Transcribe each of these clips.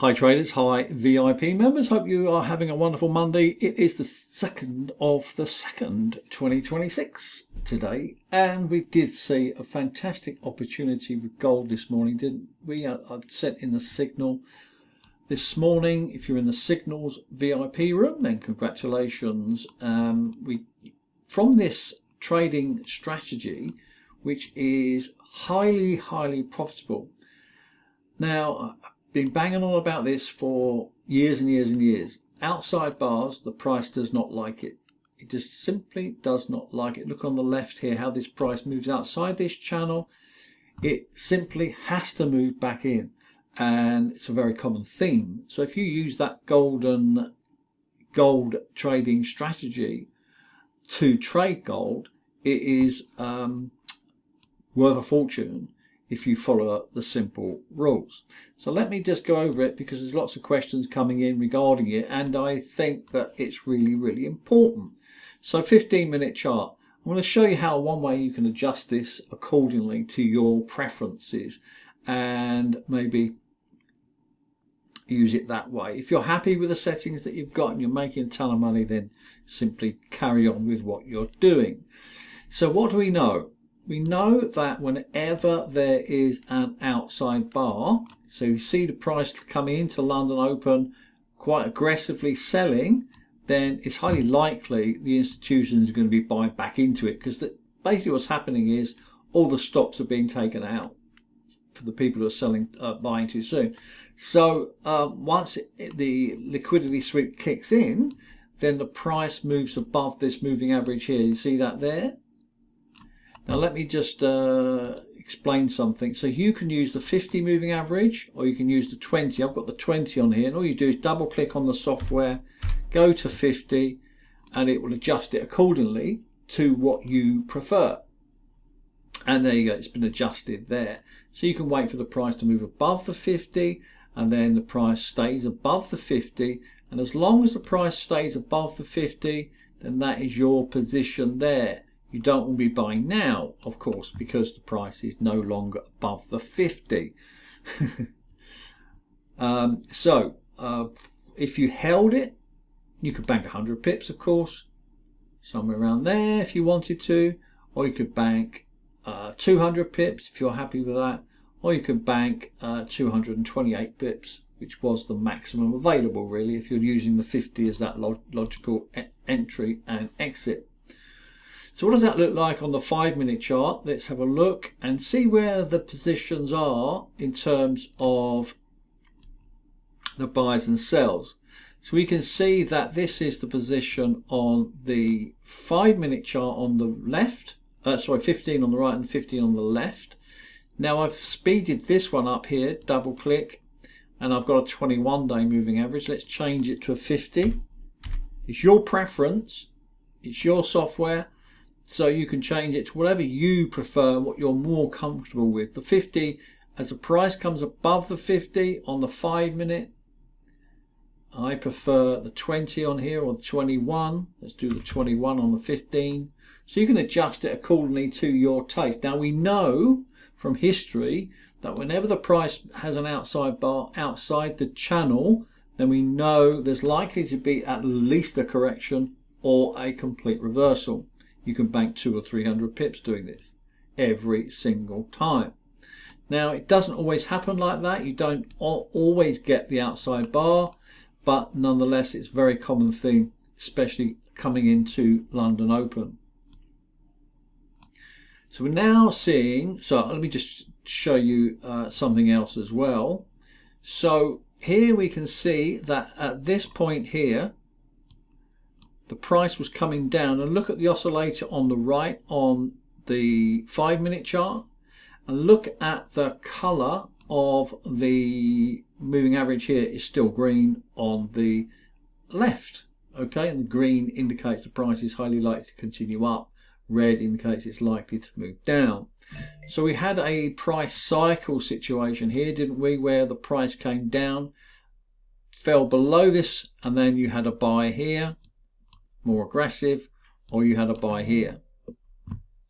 Hi traders, hi VIP members, hope you are having a wonderful Monday. It is the 2nd of the 2nd, 2026 today, and we did see a fantastic opportunity with gold this morning, didn't we? I've sent in the signal this morning. If you're in the signals VIP room, then congratulations. From this trading strategy, which is highly profitable. Now, been banging on about this for years and years and years. Outside bars, the price does not like it. It just simply does not like it. Look on the left here how this price moves outside this channel. It simply has to move back in, and it's a very common theme. So if you use that gold trading strategy to trade gold, it is worth a fortune if you follow the simple rules. So let me just go over it because there's lots of questions coming in regarding it, and I think that it's really important. So 15-minute chart. I'm going to show you how one way you can adjust this accordingly to your preferences and maybe use it that way. If you're happy with the settings that you've got and you're making a ton of money, then simply carry on with what you're doing. So what do we know? We know that whenever there is an outside bar, so you see the price coming into London Open quite aggressively selling, then it's highly likely the institutions are going to be buying back into it, because basically what's happening is all the stops are being taken out for the people who are selling, buying too soon. So once the liquidity sweep kicks in, then the price moves above this moving average here. You see that there? Now let me just explain something. So you can use the 50 moving average, or you can use the 20. I've got the 20 on here, and all you do is double click on the software, go to 50, and it will adjust it accordingly to what you prefer. And there you go, it's been adjusted there. So you can wait for the price to move above the 50, and then the price stays above the 50, and as long as the price stays above the 50, then that is your position there. You don't want to be buying now, of course, because the price is no longer above the 50. If you held it, you could bank 100 pips, of course, somewhere around there if you wanted to, or you could bank 200 pips if you're happy with that, or you could bank 228 pips, which was the maximum available, really, if you're using the 50 as that logical entry and exit. So what does that look like on the 5-minute chart? Let's have a look and see where the positions are in terms of the buys and sells. So we can see that this is the position on the 5-minute chart on the left, 15 on the right and 15 on the left. Now I've speeded this one up here, double click, and I've got a 21-day moving average. Let's change it to a 50. It's your preference, it's your software. So you can change it to whatever you prefer, what you're more comfortable with. The 50, as the price comes above the 50 on the 5-minute, I prefer the 20 on here, or the 21. Let's do the 21 on the 15. So you can adjust it accordingly to your taste. Now we know from history that whenever the price has an outside bar outside the channel, then we know there's likely to be at least a correction or a complete reversal. You can bank 200 or 300 pips doing this every single time. Now it doesn't always happen like that. You don't always get the outside bar, but nonetheless it's a very common thing, especially coming into London Open. So we're now seeing, so let me just show you something else as well. So here we can see that at this point here, the price was coming down, and look at the oscillator on the right on the 5-minute chart, and look at the color of the moving average here is still green on the left. Okay, and the green indicates the price is highly likely to continue up, red indicates it's likely to move down. So we had a price cycle situation here, didn't we, where the price came down, fell below this, and then you had a buy here, more aggressive, or you had a buy here.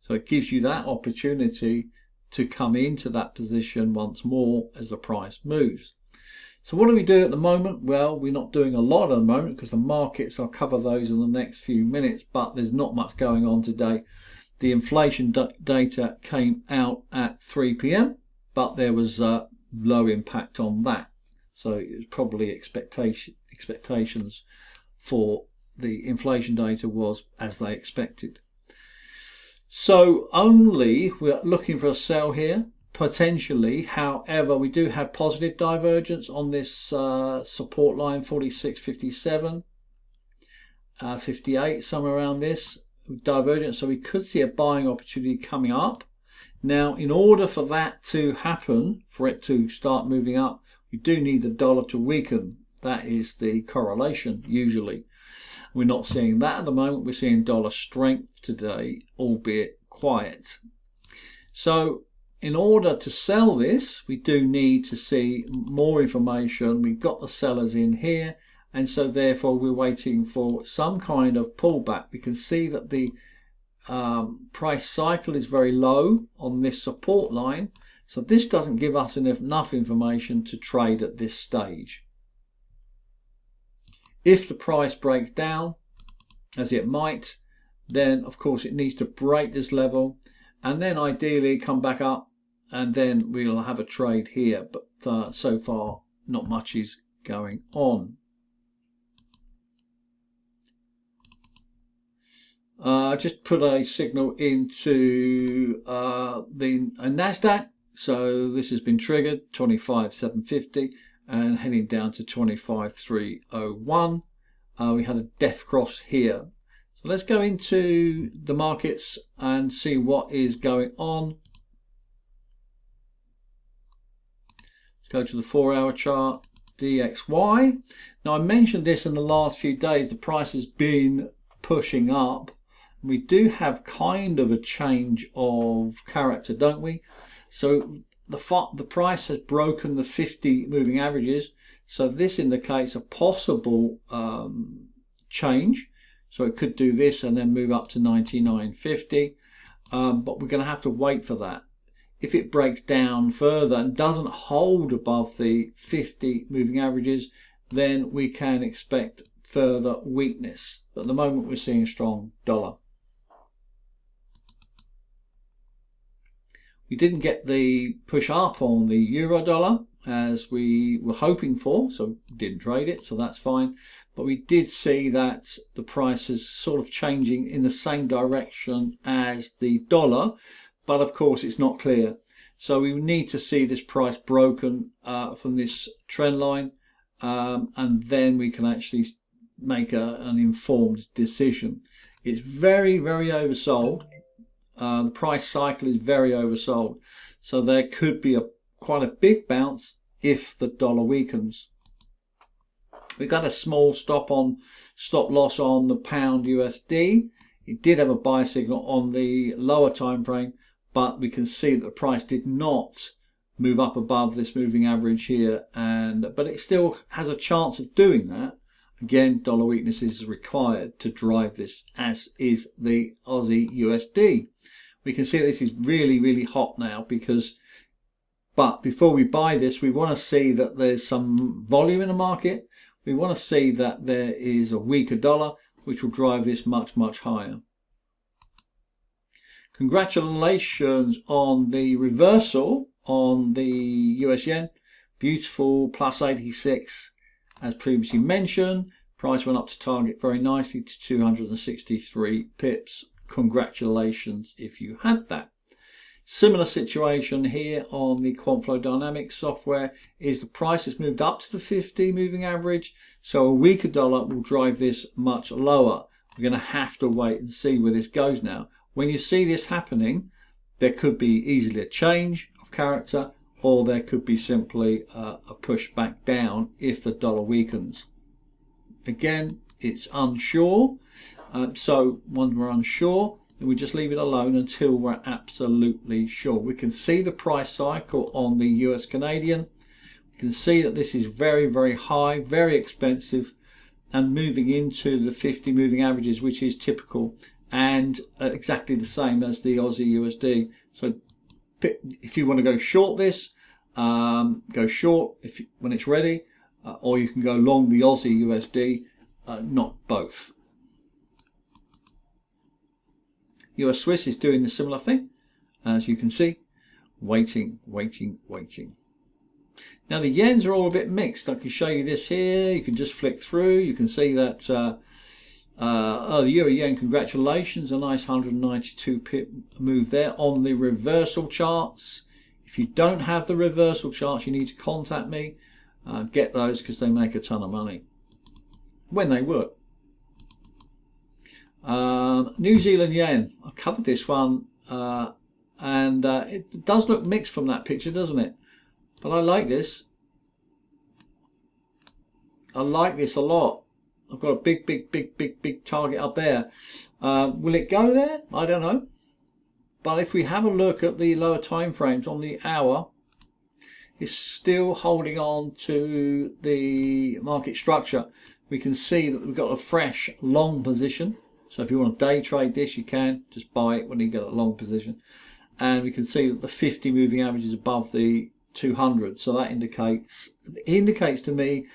So it gives you that opportunity to come into that position once more as the price moves. So what do we do at the moment? Well, we're not doing a lot at the moment because the markets, I'll cover those in the next few minutes, but there's not much going on today. The inflation data came out at 3 p.m, but there was low impact on that. So it was probably expectations for the inflation data was as they expected. So only we're looking for a sell here, potentially. However, we do have positive divergence on this support line 46.57, 58, somewhere around this divergence. So we could see a buying opportunity coming up. Now, in order for that to happen, for it to start moving up, we do need the dollar to weaken. That is the correlation usually. We're not seeing that at the moment. We're seeing dollar strength today, albeit quiet. So in order to sell this, we do need to see more information. We've got the sellers in here, and so therefore we're waiting for some kind of pullback. We can see that the price cycle is very low on this support line, so this doesn't give us enough information to trade at this stage. If the price breaks down, as it might, then of course it needs to break this level and then ideally come back up, and then we'll have a trade here. But so far not much is going on. Just put a signal into the NASDAQ. So this has been triggered, 25,750 and heading down to 25,301. We had a death cross here. So let's go into the markets and see what is going on. Let's go to the 4-hour chart, DXY. Now I mentioned this in the last few days, the price has been pushing up. We do have kind of a change of character, don't we? So the price has broken the 50 moving averages, so this indicates a possible change. So it could do this and then move up to 99.50, but we're going to have to wait for that. If it breaks down further and doesn't hold above the 50 moving averages, then we can expect further weakness. But at the moment we're seeing a strong dollar. We didn't get the push up on the euro dollar as we were hoping for, so didn't trade it, so that's fine. But we did see that the price is sort of changing in the same direction as the dollar, but of course it's not clear. So we need to see this price broken from this trend line, and then we can actually make an informed decision. It's very, very oversold. The price cycle is very oversold, so there could be quite a big bounce if the dollar weakens. We got a small stop loss on the pound USD. It did have a buy signal on the lower time frame, but we can see that the price did not move up above this moving average here, but it still has a chance of doing that. Again, dollar weakness is required to drive this, as is the Aussie USD. We can see this is really, really hot now but before we buy this, we want to see that there's some volume in the market. We want to see that there is a weaker dollar, which will drive this much, much higher. Congratulations on the reversal on the US yen. Beautiful, plus 86. As previously mentioned, price went up to target very nicely to 263 pips. Congratulations if you had that. Similar situation here on the Quantflow Dynamics software is the price has moved up to the 50 moving average, so a weaker dollar will drive this much lower. We're going to have to wait and see where this goes now. When you see this happening, there could be easily a change of character, or there could be simply a push back down if the dollar weakens. Again, it's unsure, so when we're unsure, then we just leave it alone until we're absolutely sure. We can see the price cycle on the US Canadian. We can see that this is very, very high, very expensive, and moving into the 50 moving averages, which is typical, and exactly the same as the Aussie USD. So if you want to go short this, go short when it's ready. or you can go long the Aussie USD, not both. US Swiss is doing the similar thing, as you can see, waiting, waiting, waiting. Now the yens are all a bit mixed. I can show you this here. You can just flick through. You can see that the euro yen, congratulations, a nice 192 pip move there on the reversal charts. If you don't have the reversal charts, you need to contact me. Get those because they make a ton of money when they work. New Zealand yen, I covered this one, and it does look mixed from that picture, doesn't it? But I like this. I like this a lot. I've got a big target up there. Will it go there? I don't know. But if we have a look at the lower time frames on the hour, it's still holding on to the market structure. We can see that we've got a fresh long position. So if you want to day trade this, you can just buy it when you get a long position. And we can see that the 50 moving average is above the 200. So that indicates to me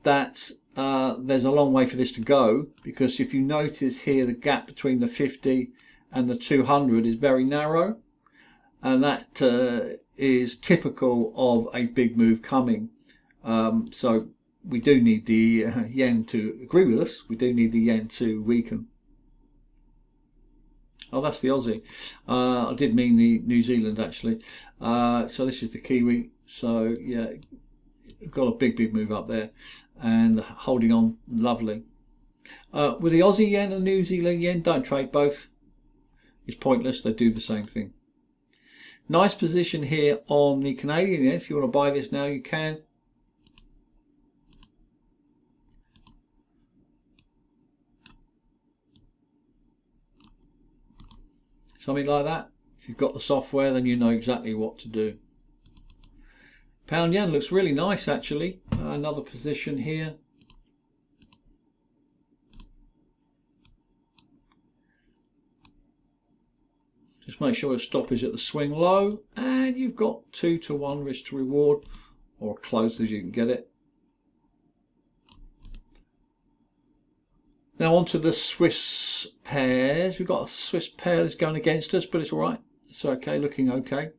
that there's a long way for this to go, because if you notice here, the gap between the 50 and the 200 is very narrow, and that is typical of a big move coming. So we do need the yen to agree with us. We do need the yen to weaken. Oh, that's the Aussie. I did mean the New Zealand actually. So this is the Kiwi. So yeah, got a big move up there and holding on lovely. With the Aussie yen and New Zealand yen, don't trade both. It's pointless. They do the same thing. Nice position here on the Canadian yen. If you want to buy this now, you can. Something like that. If you've got the software, then you know exactly what to do. Pound yen looks really nice actually. Another position here. Just make sure your stop is at the swing low, and you've got 2-to-1 risk to reward, or close as you can get it. Now onto the Swiss pairs. We've got a Swiss pair that's going against us, but it's all right. It's okay, looking okay.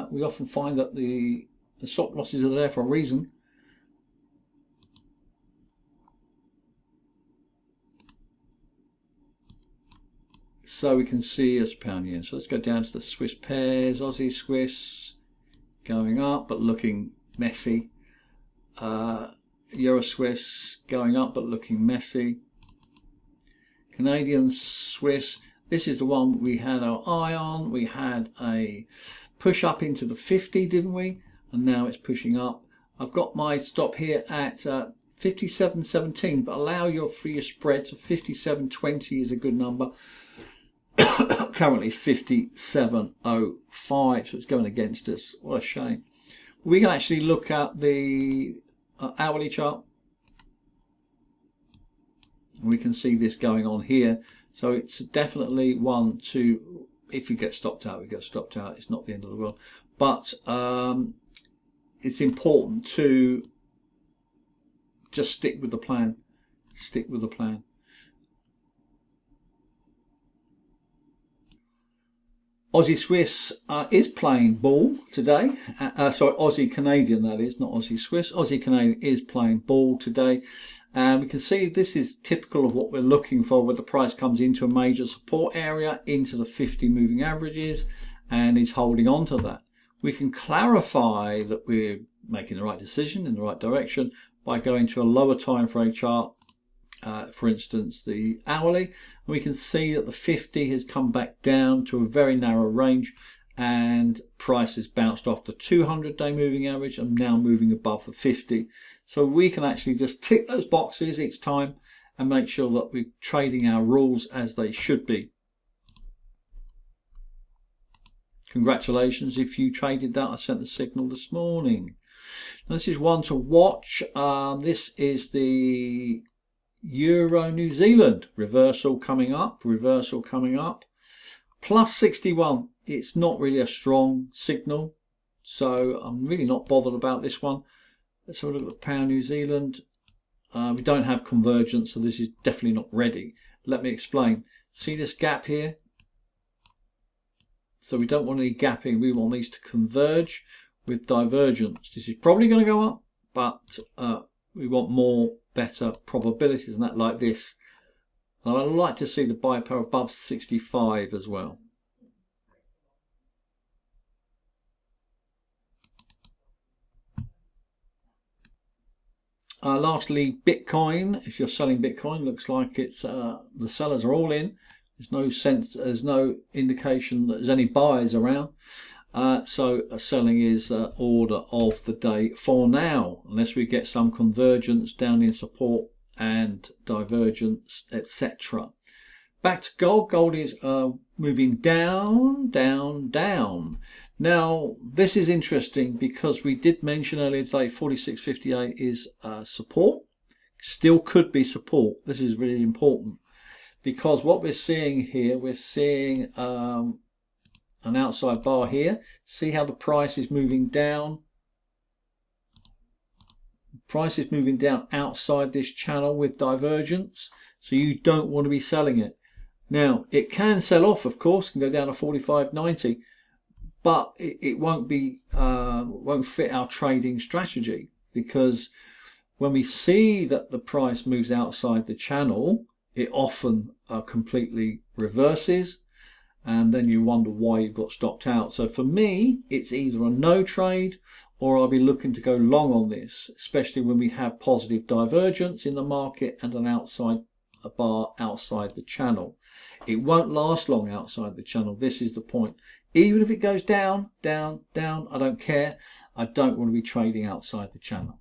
We often find that the stop losses are there for a reason. So we can see as pound yen. So let's go down to the Swiss pairs. Aussie Swiss going up but looking messy. Euro Swiss going up but looking messy. Canadian Swiss, this is the one we had our eye on. We had a push up into the 50, didn't we? And now it's pushing up. I've got my stop here at 57.17, but allow your free spread. So 57.20 is a good number. Currently 57.05, so it's going against us. What a shame. We can actually look at the hourly chart. We can see this going on here. So it's definitely one to, if you get stopped out, we get stopped out. It's not the end of the world. But it's important to just stick with the plan. Stick with the plan. Aussie Swiss is playing ball today. Sorry, Aussie Canadian that is, not Aussie Swiss. Aussie Canadian is playing ball today. And we can see this is typical of what we're looking for, where the price comes into a major support area, into the 50 moving averages, and is holding on to that. We can clarify that we're making the right decision in the right direction by going to a lower time frame chart. For instance, the hourly, we can see that the 50 has come back down to a very narrow range, and price has bounced off the 200-day moving average and now moving above the 50. So we can actually just tick those boxes each time and make sure that we're trading our rules as they should be. Congratulations if you traded that. I sent the signal this morning. Now, this is one to watch. This is the Euro New Zealand reversal coming up, plus 61. It's not really a strong signal, so I'm really not bothered about this one. Let's have a look at the pound New Zealand. We don't have convergence, so this is definitely not ready. Let me explain. See this gap here? So we don't want any gapping. We want these to converge with divergence. This is probably going to go up, but we want more better probabilities than that, like this. And I'd like to see the buy power above 65 as well. Lastly, Bitcoin. If you're selling Bitcoin, looks like it's the sellers are all in. There's no sense, there's no indication that there's any buyers around. So selling is order of the day for now, unless we get some convergence down in support and divergence, etc. Back to gold. Gold is moving down, down, down. Now, this is interesting because we did mention earlier today 46.58 is support. Still could be support. This is really important because what we're seeing here, we're seeing an outside bar here. See how the price is moving down? Price is moving down outside this channel with divergence. So you don't want to be selling it. Now, it can sell off, of course, can go down to 45.90, but it won't be won't fit our trading strategy, because when we see that the price moves outside the channel, it often completely reverses, and then you wonder why you've got stopped out. So for me, it's either a no trade or I'll be looking to go long on this, especially when we have positive divergence in the market and an outside a bar outside the channel. It won't last long outside the channel. This is the point. Even if it goes down, down, down, I don't care. I don't want to be trading outside the channel.